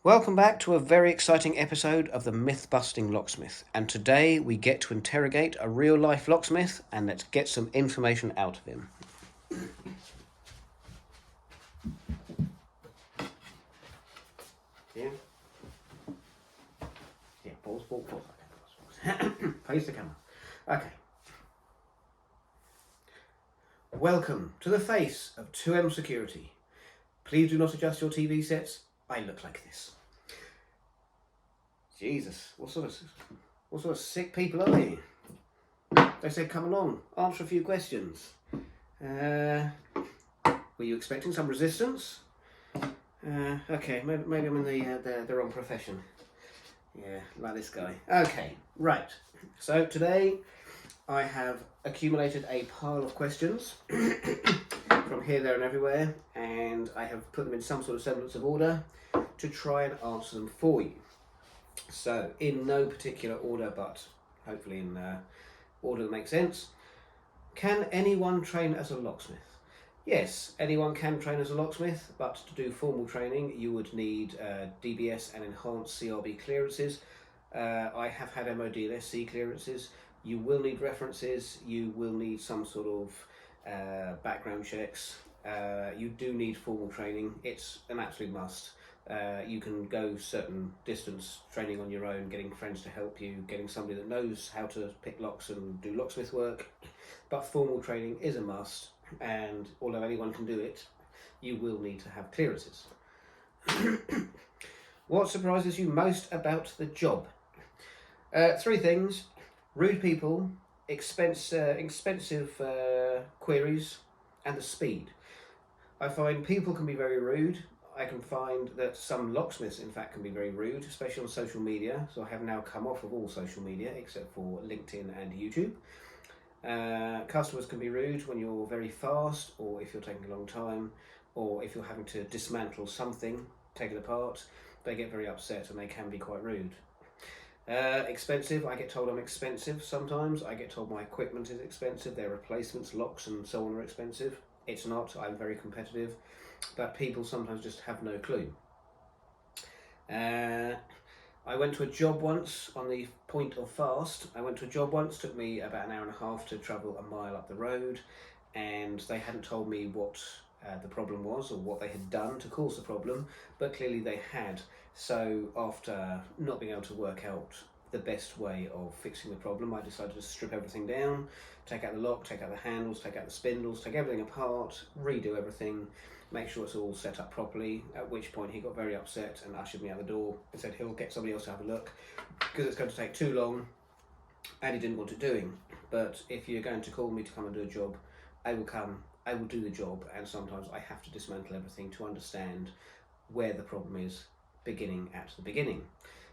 Welcome back to a very exciting episode of the Myth-Busting Locksmith. And today we get to interrogate a real-life locksmith and let's get some information out of him. Yeah. Yeah, pause. Face the camera. Okay. Welcome to the face of 2M Security. Please do not adjust your TV sets. I look like this. Jesus, what sort of sick people are they? They said, come along, answer a few questions. Were you expecting some resistance? Okay, maybe I'm in the wrong profession. Yeah, like this guy. Okay, right. So today I have accumulated a pile of questions from here, there and everywhere, and I have put them in some sort of semblance of order to try and answer them for you. So, in no particular order, but hopefully in order that makes sense. Can anyone train as a locksmith? Yes, anyone can train as a locksmith, but to do formal training you would need DBS and enhanced CRB clearances. I have had MOD and SC clearances. You will need references, you will need some sort of background checks. You do need formal training, it's an absolute must. You can go certain distance training on your own, getting friends to help you, getting somebody that knows how to pick locks and do locksmith work, but formal training is a must, and although anyone can do it, you will need to have clearances. What surprises you most about the job? Three things: rude people, expensive queries, and the speed. I find people can be very rude. I can find that some locksmiths, in fact, can be very rude, especially on social media. So I have now come off of all social media except for LinkedIn and YouTube. Customers can be rude when you're very fast, or if you're taking a long time, or if you're having to dismantle something, take it apart. They get very upset and they can be quite rude. Expensive, I get told I'm expensive sometimes. I get told my equipment is expensive, their replacements, locks and so on are expensive. It's not, I'm very competitive, but people sometimes just have no clue. I went to a job once on the point of fast. Took me about an hour and a half to travel a mile up the road, and they hadn't told me what the problem was or what they had done to cause the problem, but clearly they had. So after not being able to work out the best way of fixing the problem, I decided to strip everything down, take out the lock, take out the handles, take out the spindles, take everything apart, redo everything, make sure it's all set up properly, at which point he got very upset and ushered me out the door and said he'll get somebody else to have a look because it's going to take too long and he didn't want it doing. But if you're going to call me to come and do a job, I will come, I will do the job, and sometimes I have to dismantle everything to understand where the problem is, beginning at the beginning.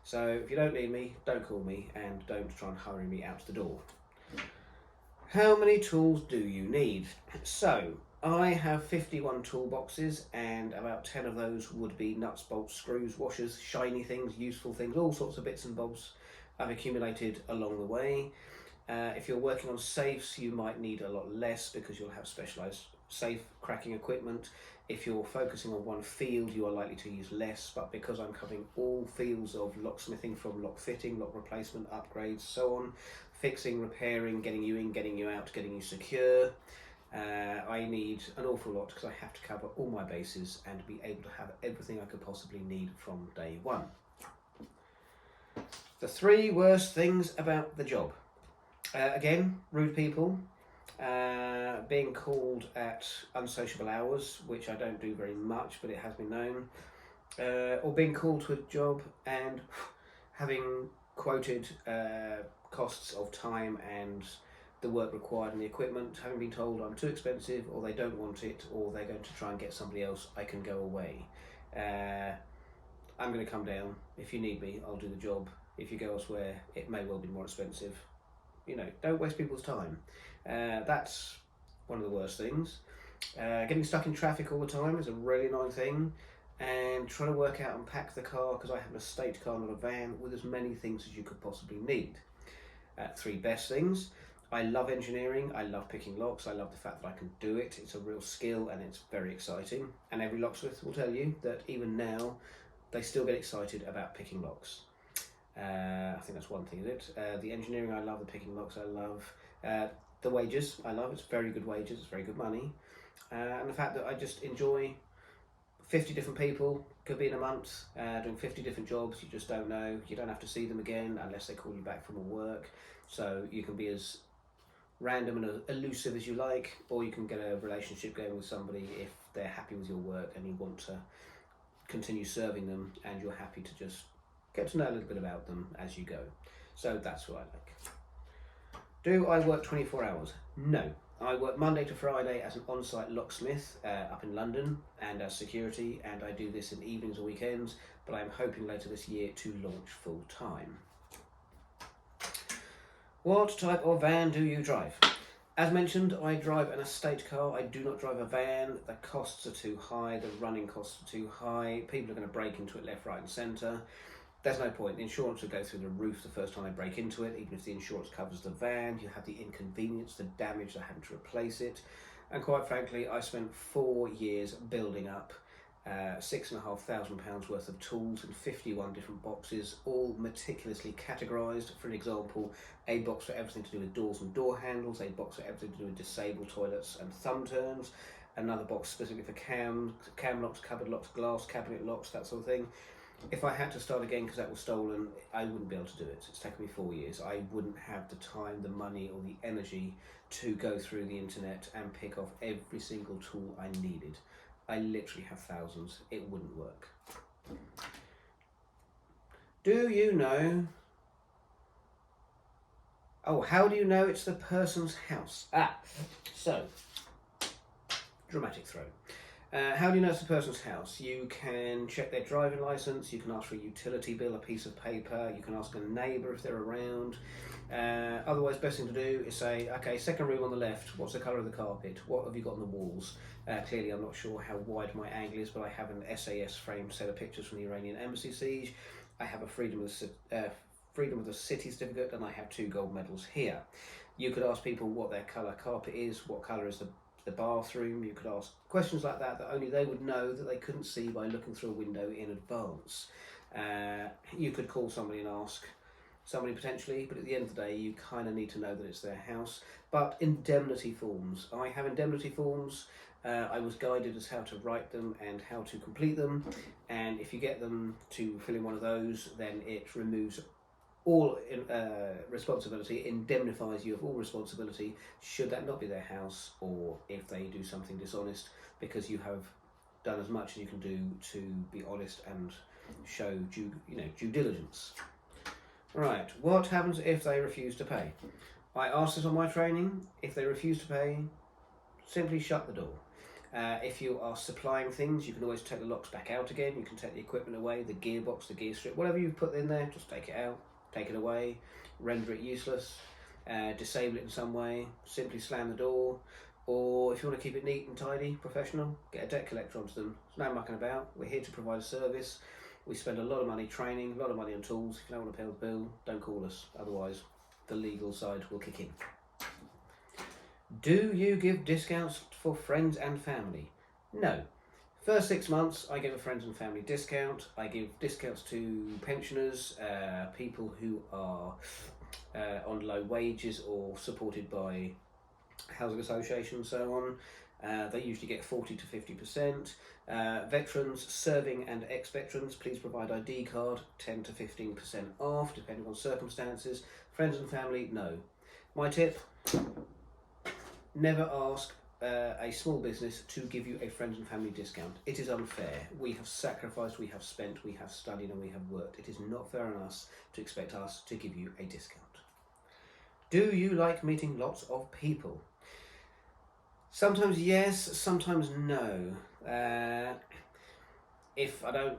So if you don't need me, don't call me, and don't try and hurry me out the door. How many tools do you need? So I have 51 toolboxes, and about 10 of those would be nuts, bolts, screws, washers, shiny things, useful things, all sorts of bits and bobs I've accumulated along the way. If you're working on safes, you might need a lot less because you'll have specialised safe cracking equipment. If you're focusing on one field, you are likely to use less, but because I'm covering all fields of locksmithing, from lock fitting, lock replacement, upgrades, so on, fixing, repairing, getting you in, getting you out, getting you secure, I need an awful lot because I have to cover all my bases and be able to have everything I could possibly need from day one. The three worst things about the job. Again, rude people, being called at unsociable hours, which I don't do very much, but it has been known, or being called to a job and having quoted costs of time and the work required and the equipment, having been told I'm too expensive, or they don't want it, or they're going to try and get somebody else, I can go away. I'm going to come down. If you need me, I'll do the job. If you go elsewhere, it may well be more expensive. You know, don't waste people's time. That's one of the worst things. Getting stuck in traffic all the time is a really annoying thing, and trying to work out and pack the car, because I have an estate car, not a van, with as many things as you could possibly need. Three best things. I love engineering, I love picking locks, I love the fact that I can do it. It's a real skill and it's very exciting. And every locksmith will tell you that even now, they still get excited about picking locks. I think that's one thing of it. The engineering I love, the picking locks I love. The wages I love, it's very good wages, it's very good money. And the fact that I just enjoy 50 different people, could be in a month, doing 50 different jobs, you just don't know. You don't have to see them again unless they call you back from work. So you can be as random and elusive as you like, or you can get a relationship going with somebody if they're happy with your work and you want to continue serving them and you're happy to just get to know a little bit about them as you go. So that's what I like. Do I work 24 hours? No. I work Monday to Friday as an on-site locksmith up in London and as security, and I do this in evenings or weekends, but I'm hoping later this year to launch full-time. What type of van do you drive? As mentioned, I drive an estate car. I do not drive a van. The costs are too high, the running costs are too high, people are going to break into it left, right and centre. There's no point. The insurance will go through the roof the first time they break into it, even if the insurance covers the van. You have the inconvenience, the damage, they're having to replace it. And quite frankly, I spent 4 years building up £6,500 worth of tools in 51 different boxes, all meticulously categorised. For an example, a box for everything to do with doors and door handles, a box for everything to do with disabled toilets and thumb turns, another box specifically for cam locks, cupboard locks, glass cabinet locks, that sort of thing. If I had to start again because that was stolen, I wouldn't be able to do it. It's taken me 4 years. I wouldn't have the time, the money or the energy to go through the internet and pick off every single tool I needed. I literally have thousands. It wouldn't work. Do you know... Oh, how do you know it's the person's house? So, dramatic throw. How do you know it's the person's house? You can check their driving licence, you can ask for a utility bill, a piece of paper, you can ask a neighbour if they're around. Otherwise, best thing to do is say, okay, second room on the left, what's the colour of the carpet? What have you got on the walls? Clearly, I'm not sure how wide my angle is, but I have an SAS framed set of pictures from the Iranian embassy siege. I have a Freedom of the City certificate, and I have 2 gold medals here. You could ask people what their colour carpet is, what colour is the bathroom. You could ask questions like that only they would know, that they couldn't see by looking through a window in advance. You could call somebody and ask somebody potentially, but at the end of the day you kind of need to know that it's their house. But indemnity forms, I have indemnity forms. I was guided as how to write them and how to complete them, and if you get them to fill in one of those, then it removes all responsibility, indemnifies you of all responsibility should that not be their house, or if they do something dishonest, because you have done as much as you can do to be honest and show due diligence. Right, what happens if they refuse to pay? I asked this on my training. If they refuse to pay, simply shut the door. If you are supplying things, you can always take the locks back out again. You can take the equipment away, the gearbox, the gear strip, whatever you've put in there, just take it out. Take it away, render it useless, disable it in some way, simply slam the door, or if you want to keep it neat and tidy, professional, get a debt collector onto them. There's no mucking about. We're here to provide a service. We spend a lot of money training, a lot of money on tools. If you don't want to pay the bill, don't call us, otherwise the legal side will kick in. Do you give discounts for friends and family? No. First 6 months, I give a friends and family discount. I give discounts to pensioners, people who are on low wages or supported by housing associations and so on. They usually get 40 to 50%. Veterans, serving and ex-veterans, please provide ID card, 10 to 15% off, depending on circumstances. Friends and family, no. My tip, never ask a small business to give you a friends and family discount. It is unfair. We have sacrificed, we have spent, we have studied and we have worked. It is not fair on us to expect us to give you a discount. Do you like meeting lots of people? Sometimes yes, sometimes no. If I don't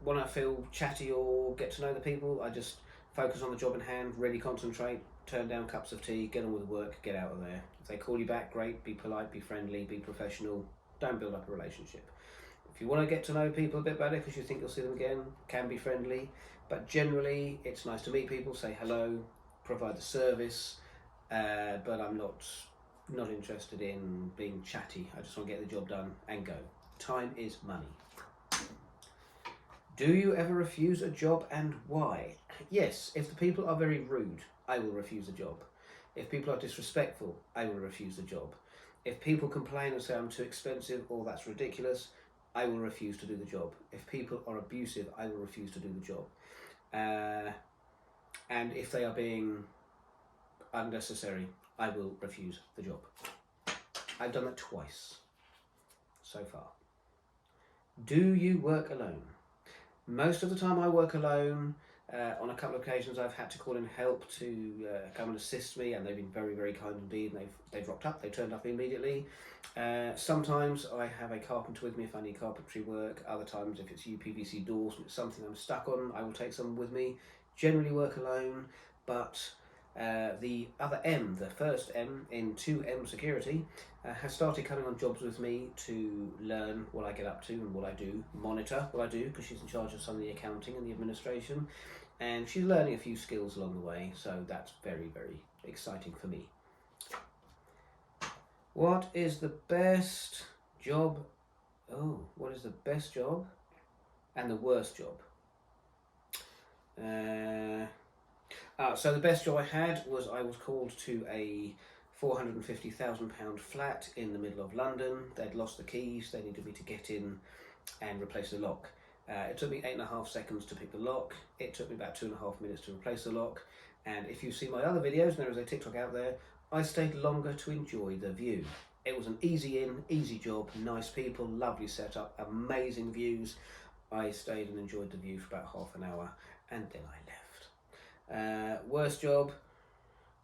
want to feel chatty or get to know the people, I just focus on the job in hand, really concentrate, turn down cups of tea, get on with the work, get out of there. If they call you back, great, be polite, be friendly, be professional, don't build up a relationship. If you want to get to know people a bit better because you think you'll see them again, can be friendly, but generally it's nice to meet people, say hello, provide the service, but I'm not interested in being chatty. I just want to get the job done and go. Time is money. Do you ever refuse a job and why? Yes, if the people are very rude, I will refuse a job. If people are disrespectful, I will refuse a job. If people complain and say I'm too expensive or that's ridiculous, I will refuse to do the job. If people are abusive, I will refuse to do the job. And if they are being unnecessary, I will refuse the job. I've done that twice so far. Do you work alone? Most of the time I work alone. On a couple of occasions I've had to call in help to come and assist me, and they've been very, very kind indeed, and they've rocked up, they've turned up immediately. Sometimes I have a carpenter with me if I need carpentry work. Other times, if it's UPVC doors and it's something I'm stuck on, I will take someone with me. Generally work alone, but the other M, the first M in 2M security, has started coming on jobs with me to learn what I get up to and what I do, monitor what I do, because she's in charge of some of the accounting and the administration, and she's learning a few skills along the way, so that's very, very exciting for me. What is the best job? Oh, what is the best job and the worst job? So the best job I had was I was called to a £450,000 flat in the middle of London. They'd lost the keys, they needed me to get in and replace the lock. It took me 8.5 seconds to pick the lock. It took me about 2.5 minutes to replace the lock. And if you see my other videos, and there is a TikTok out there, I stayed longer to enjoy the view. It was an easy in, easy job, nice people, lovely setup, amazing views. I stayed and enjoyed the view for about half an hour, and then I left. Worst job,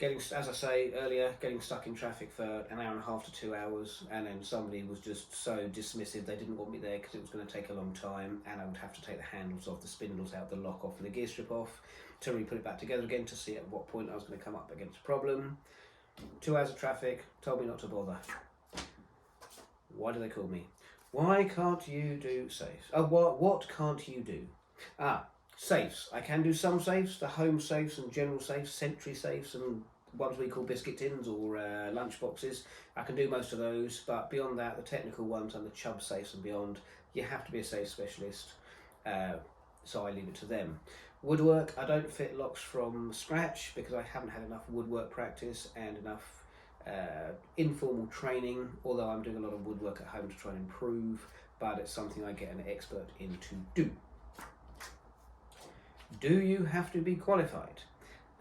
as I say earlier, getting stuck in traffic for an hour and a half to 2 hours, and then somebody was just so dismissive, they didn't want me there because it was going to take a long time, and I would have to take the handles off, the spindles out, the lock off and the gear strip off to re-put it back together again to see at what point I was going to come up against a problem. 2 hours of traffic, told me not to bother. Why do they call me? Why can't you do safes? Oh, what can't you do? Safes. I can do some safes, the home safes and general safes, sentry safes and ones we call biscuit tins or lunch boxes. I can do most of those, but beyond that, the technical ones and the Chubb safes and beyond, you have to be a safe specialist, so I leave it to them. Woodwork, I don't fit locks from scratch because I haven't had enough woodwork practice and enough informal training, although I'm doing a lot of woodwork at home to try and improve, but it's something I get an expert in to do. Do you have to be qualified?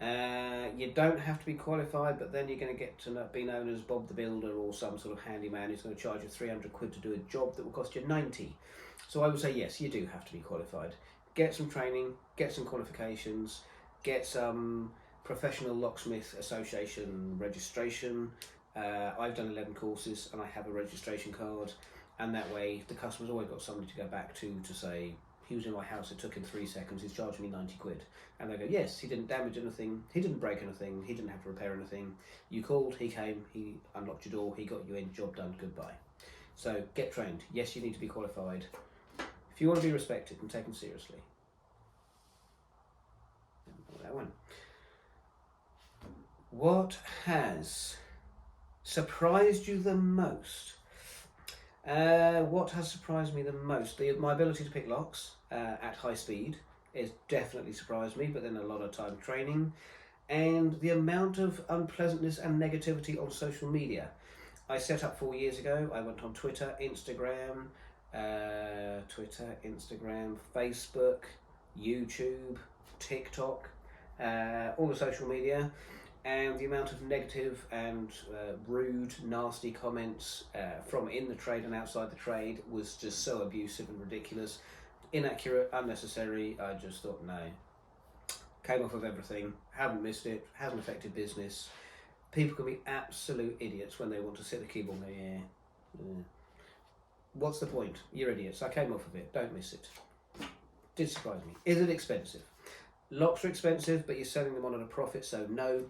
You don't have to be qualified, but then you're going to get to be known as Bob the Builder or some sort of handyman who's going to charge you 300 quid to do a job that will cost you 90. So I would say yes, you do have to be qualified. Get some training, get some qualifications, get some Professional Locksmith Association registration. I've done 11 courses and I have a registration card, and that way the customer's always got somebody to go back to say, he was in my house, it took him 3 seconds, he's charged me 90 quid. And they go, yes, he didn't damage anything, he didn't break anything, he didn't have to repair anything. You called, he came, he unlocked your door, he got you in, job done, goodbye. So get trained. Yes, you need to be qualified if you want to be respected and taken seriously. That one. What has surprised you the most? What has surprised me the most? My ability to pick locks at high speed is definitely surprised me, but then a lot of time training, and the amount of unpleasantness and negativity on social media. I set up 4 years ago. I went on Twitter, Instagram, Facebook, YouTube, TikTok, all the social media. And the amount of negative and rude, nasty comments from in the trade and outside the trade was just so abusive and ridiculous, inaccurate, unnecessary. I just thought, no. Came off of everything, haven't missed it, hasn't affected business. People can be absolute idiots when they want to sit at the keyboard and go, yeah. What's the point? You're idiots. I came off of it, don't miss it. Did surprise me. Is it expensive? Locks are expensive, but you're selling them on at a profit, so no.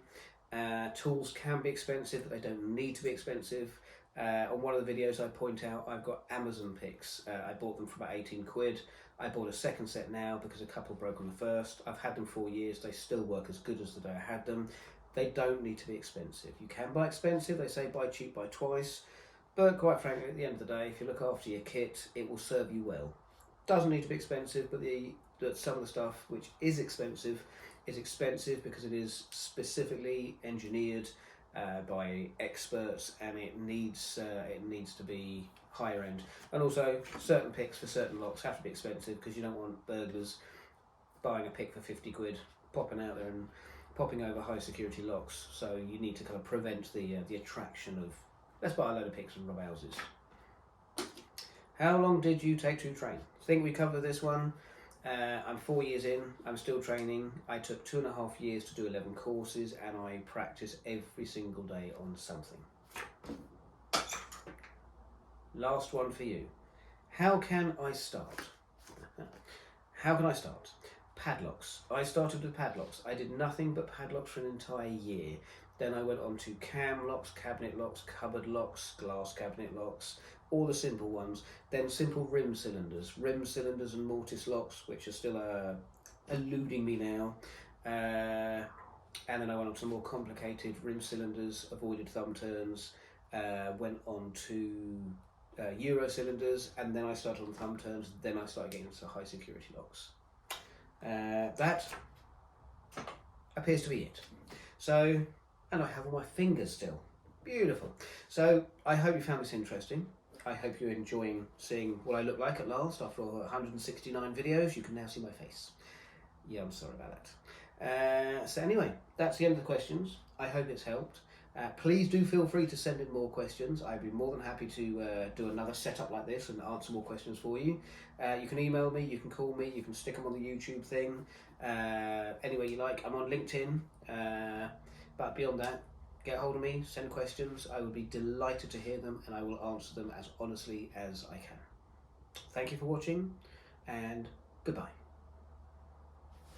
Tools can be expensive, but they don't need to be expensive. On one of the videos I point out, I've got Amazon picks. I bought them for about 18 quid. I bought a second set now because a couple broke on the first. I've had them 4 years. They still work as good as the day I had them. They don't need to be expensive. You can buy expensive. They say buy cheap, buy twice. But quite frankly, at the end of the day, if you look after your kit, it will serve you well. Doesn't need to be expensive, but some of the stuff which is expensive because it is specifically engineered by experts, and it needs to be higher end. And also, certain picks for certain locks have to be expensive because you don't want burglars buying a pick for 50 quid, popping out there and popping over high security locks. So you need to kind of prevent the attraction of, let's buy a load of picks and rob houses. How long did you take to train? I think we covered this one. I'm 4 years in, I'm still training. I took 2.5 years to do 11 courses, and I practice every single day on something. Last one for you. How can I start? How can I start? Padlocks. I started with padlocks. I did nothing but padlocks for an entire year. Then I went on to cam locks, cabinet locks, cupboard locks, glass cabinet locks, all the simple ones. Then simple rim cylinders and mortise locks, which are still eluding me now. And then I went on to more complicated rim cylinders, avoided thumb turns, went on to Euro cylinders, and then I started on thumb turns. Then I started getting into high security locks. That appears to be it. So, and I have all my fingers still. Beautiful. So I hope you found this interesting. I hope you're enjoying seeing what I look like at last. After all 169 videos, you can now see my face. Yeah, I'm sorry about that. So anyway, that's the end of the questions. I hope it's helped. Please do feel free to send in more questions. I'd be more than happy to do another setup like this and answer more questions for you. You can email me, you can call me, you can stick them on the YouTube thing, any way you like. I'm on LinkedIn, but beyond that, get hold of me, send questions. I would be delighted to hear them, and I will answer them as honestly as I can. Thank you for watching, and goodbye.